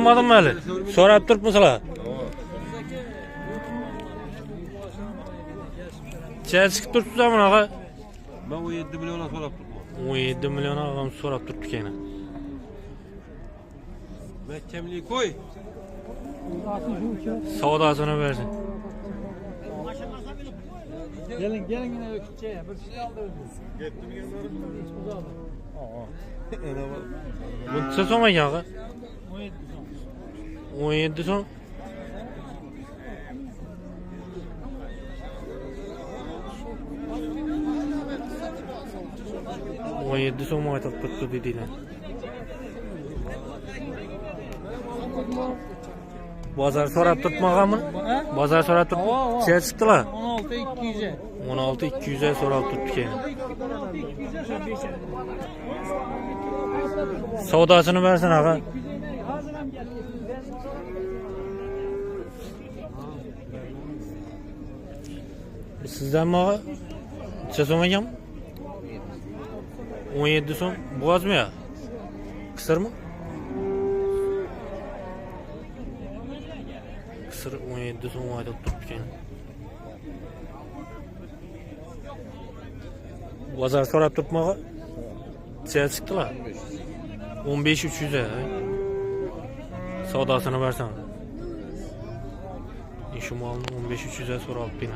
sormadım hali. So'rab turibmisizlar? Necha chiqib turibsizlar bunaqa? Ben 17 milyona so'rab turibman. 17 million odam so'rab turibdi ekan. Mahkamli koy. Savdosini bersin. Gelin yine ökütçeye. Bir şey aldırdınız. Bu necha so'm ekan aqa? 17 so'm. O 17 so'm aytib turibdi dedilar. Bozor so'rab turibmaganmi? Bozor so'rab turib, necha chiqdilar? 16-200'e. 16-200 so'rab turibdi ekan. Savdosini bersin aqa. Sizdanmi aqa? Necha so'm ekan? 17 so'm. Bo'g'azmi ya? Qisirmi? Qisir 17 so'm aytib turibdi ekan. Bozor so'rab turibmi aqa? Necha chiqdilar? 15-300 a. Savdosini bersan. Shu molni 15-300 a so'rabdi.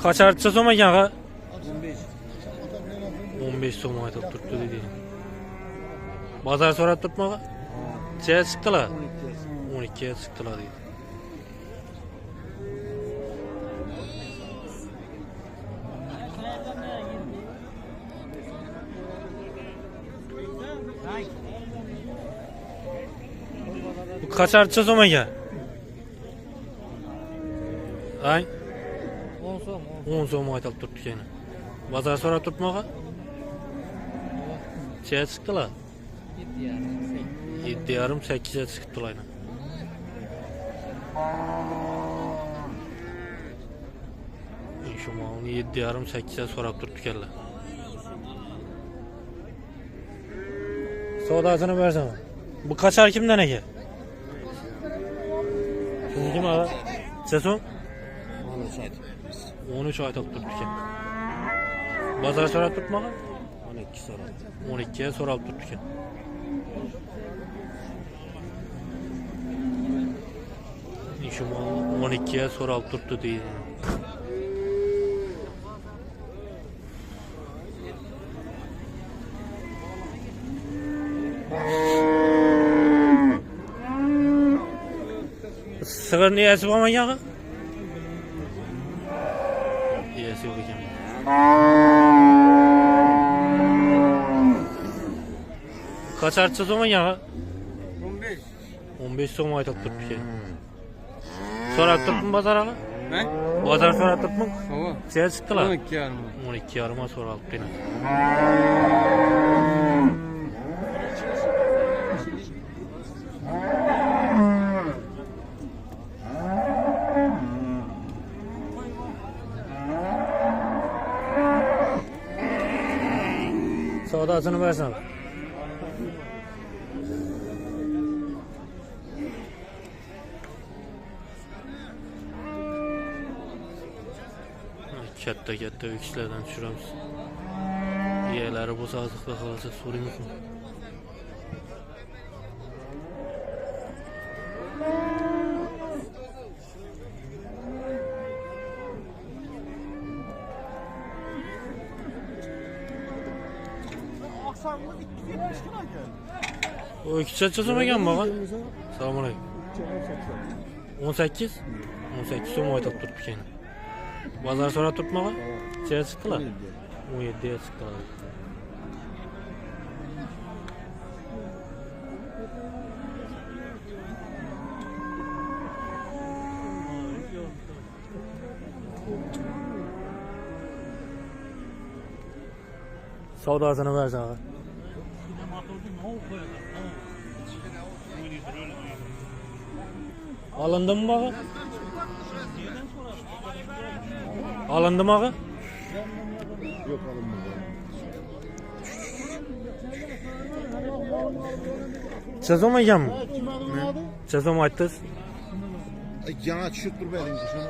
Kaçarcha so'm ekan aqa? 15 so'm aytib turibdi dedi. Bozor so'rab turibmi aqa? Necha chiqdilar? 12 ga chiqdilar dedi. Bu kaçarcha so'm ekan? Ay 10 so'm. 10 so'm aytib turibdi ekan. Bozor so'rab turibmi aqa? Necha chiqdilar? 7,5-8 ga chiqdilar. Shu molni 7,5-8 ga so'rab turibdi ekanlar. Savdosini bersan. Bu qachar kimdan ekan? Sizniki aqa? Necha so'm? 13 aytib turibdi ekan. Bozor so'rab turibmi aqa? 12 so'rab. 12 ga so'rab turibdi ekan. Shu molni 12 ga so'rab turibdi deydi. Sig'irni yesi bo'lmagan aqa? Yesi yo'q ekan. Qacharcha so'm ekan aqa? 15. 15 so'm aytib turibdi ekan. So'rab turibmi bozor aqa? Ne? Bozor so'rab turibmi? Hava. Necha chiqdilar? 12,5. 12,5 ga so'rabdi. Savdosini bersan. Katta o'kishlardan tushiramiz. Yelari bo'lsa oziqda qolsa so'raymiz. O o'kishcha so'm ekan baba. Assalomu alaykum. 18? 18 so'm aytib turibdi ekan. Bozor so'rab turibmi aqa? Necha chiqdilar? 17 ga chiqdilar. Savdosini bersan aqa. Alındın mı aqa? Alındı mı ağa? Yok alınmadı. Sezon mu ekan mı? Kim alınmadı? Sezon mu ayttınız? Yana tushib turib bering shuni.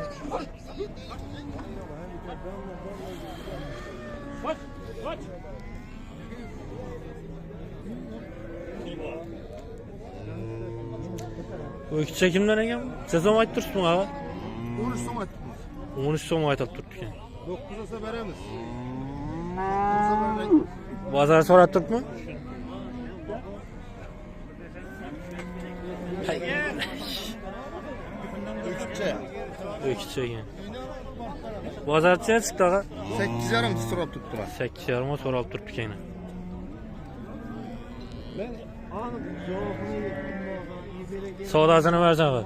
Bu iki çekimden ekan mı? Sezon mu ayttırırsın ağa? 13 so'm aytibmiz. 13 so'm aytib turibdi ekan. 9 olsa beramiz. Bu sefer aytibmiz. Bozor so'rab turibmi? Üççe. İki ekan. Bozorcha chiqdi ağa. 8,5 so'rab turibdilar. 8,5 so'rab turibdi ekan. Ben anı zo'rni Savdosini bersan ağa.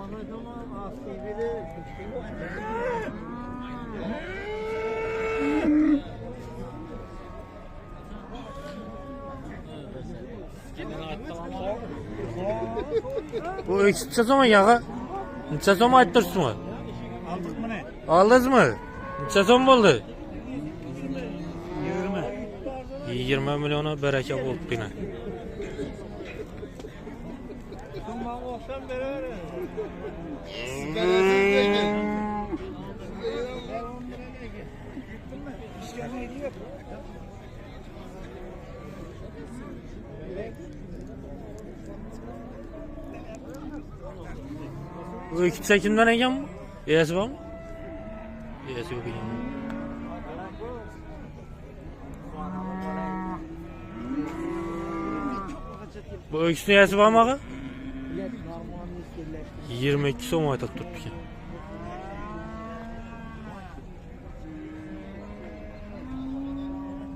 Bu ikisi so'm ekan ağa. Necha so'm ayttirsiz? aldık mı ne? Aldingizmi? Necha so'm bo'ldi? 20. 20 milliona baraka bo'libdi yine. Bundan olsam beraber. Bu iki çekimden ekan mı? Yesi var mı? Yesi yok ekan. Bu ikisinin yesi var mı ağa? 22 so'm aytib turibdi ekan.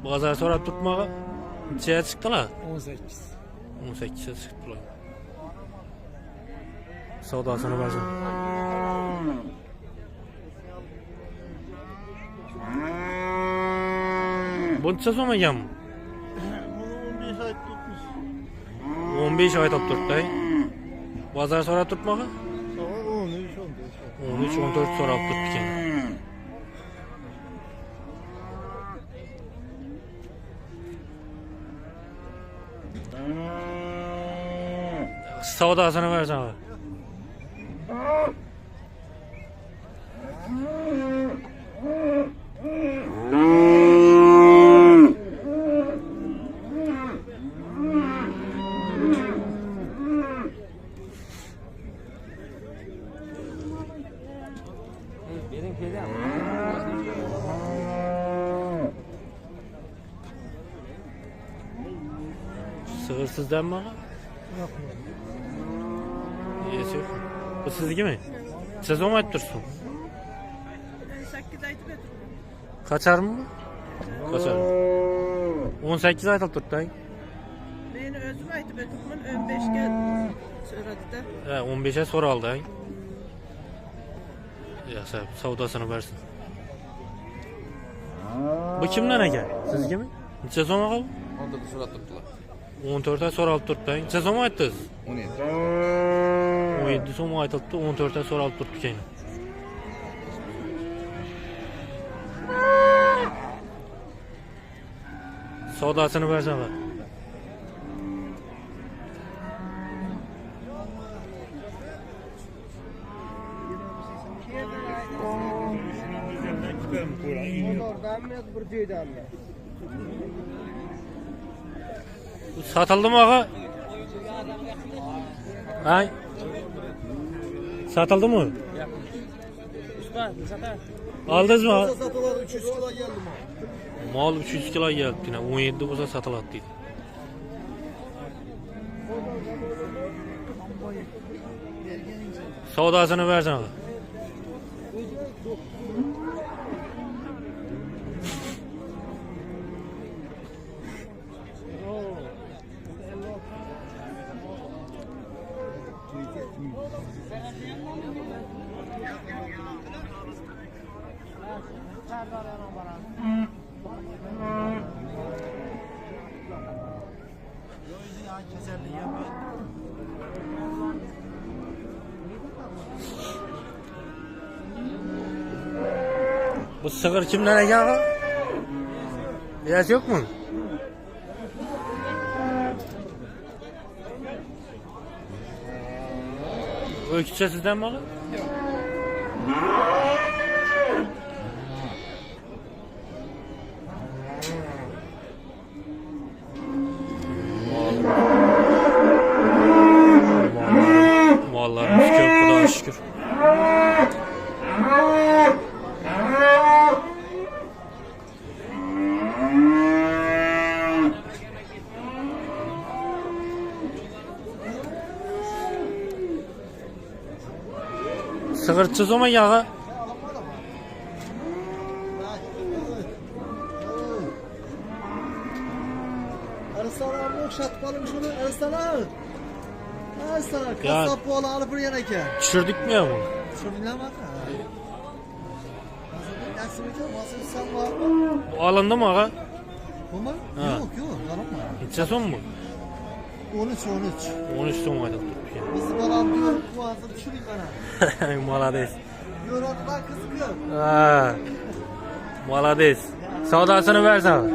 Bozor so'rab turibmi ağa? Nechaga chiqdilar? 18. 18 ga chiqdilar. Savdosini bersin. Bu necha so'm ekan? 15 aytib turibdi. Bozor so'rab turibmi ağa? 13-14 so'rab turibdi ekan. Savdosini bersin ağa. Benim kedem. Sığırsızdan mı ağa? Yok. Yesi yok. Bu sizniki mi? Sezon mu ayttırsın? 8 aytib etdim. Kaçar mı? Kaçar. 18 aytib turibdi. Men özüm aytib etibman 15 ga so'radida. 15'e soru aldı. Ya savdosini bersin. Bu kimden ekan? Sizga mi? Necha so'm ağa? 14 so'rab turibdilar. 14 ta so'ralib turibdi. Necha so'm aytdingiz? 17. 17 so'm aytibdi, 14 ta so'ralib turibdi ekan. Savdosini bersin ağa. Bu satıldı mı ağa? Ay. Satıldı mı? Usta, satar. Aldınız mı ağa? Satılan 300 kilo geldi mi? Mal 300 kilo geldi yine. 17 olsa satıladı dedi. Savdosini bersin ağa. Bu sığır kimden ekan ağa? Biraz yok mu? Öykütçe sizden mi ağa? Mallarımız çok, Allah'a şükür. Sığırçız ama yağı. Arasana abi okşatıp alın şunu. Arasana. Arasana. Ya. Kasap bu alıp buraya ne ki? Düşürdük mü ya bunu? Şunu ne bak ha? Nasıl bir sen var? Bu alındı mı ağa? Bu mu? Ha. Yok alınma. Hiç son mu? 13. 13 son ayda tuttuk Bizi bana diyor bu ağzı düşüreyim bana. ya. Malades. Yoradılar kızgın. Ha. Malades. Savdasını versen.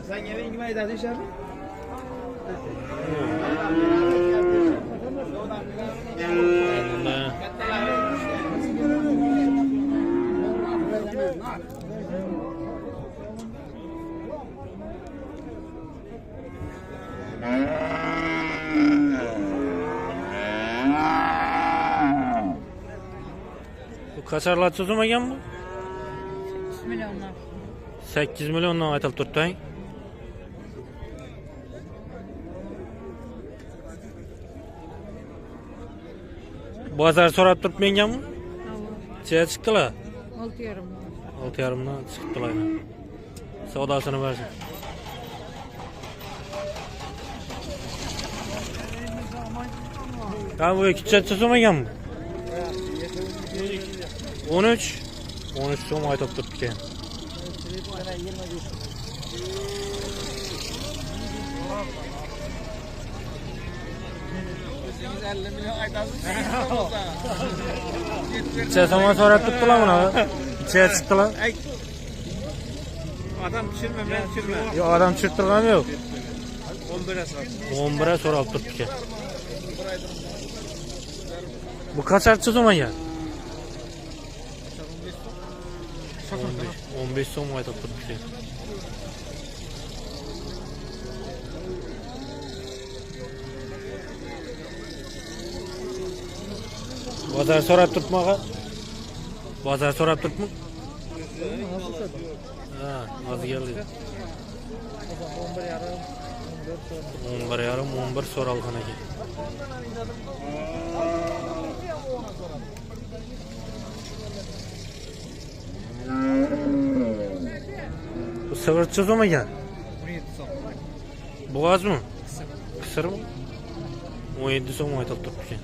Sen eve inme ederdin şerbi. Bu kaçarlar sözüm ekan bu? 8 milyonlar. 8 milyondan aytılıp turtdang. Bozor so'rab turib menganmi? Necha chiqdilar? 6,5. 6,5dan chiqdilar. Savdosini bersin. Ya bu ikkicha so'm ekanmi? 13. 13 so'm aytib turibdi ekan. İçe zaman so'rab turibdilar buni. İçe chiqdilar. Adam düşürme, ben düşürme. Yo'q, adam tushirtirgani yo'q. 11'e sor. 11'e so'rab turibdi ekan. Bu qancha so'm ekan? 15 so'm aytib turibdi ekan. Bozor so'rab turibmi ağa? Bozor so'rab turibmi? Ha, hozir keldi. 11,5 so'ralgan ekan. Bu sığırcha so'm ekan. 17 so'm. Bo'g'azmi? Qisirmi? 17 so'm aytib turibdi ekan.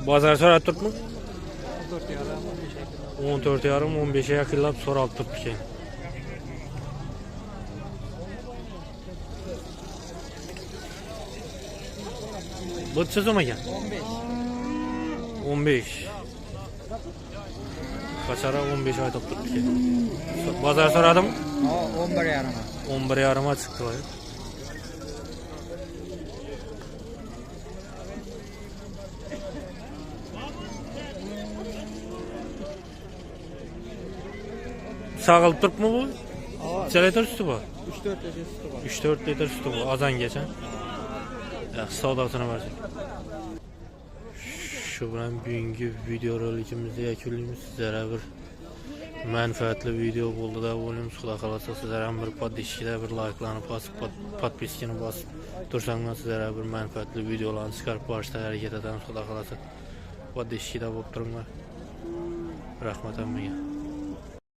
Bozor so'rab turibmi? 14,5-15'e yaqinlab so'rab turibdi ekan. Bu necha so'm ekan? 15. Qachara 15 aytib turibdi ekan. Bozor so'radimi? 11,5. 11,5 chiqdi. Sağılıp turibmi bu? Necha litr suti bor? 3-4 litre sütü var. 3-4 litr suti bor. Azangacha. Yaxshi savdosini bersin. Shu bilan bugungi video rolikimizni yakunlaymiz. Sizlarga bir manfaatli video bo'ldi deb o'ylaymiz. Xudo xolasa sizlar ham bir podpishkada bir like'larni bosib, podpiskani bosib tursanglar sizlarga bir manfaatli videolarni chiqarib borishga harakat etamiz. Xudo xolasa podpishkada bo'lib turinglar. Rahmat hammaga.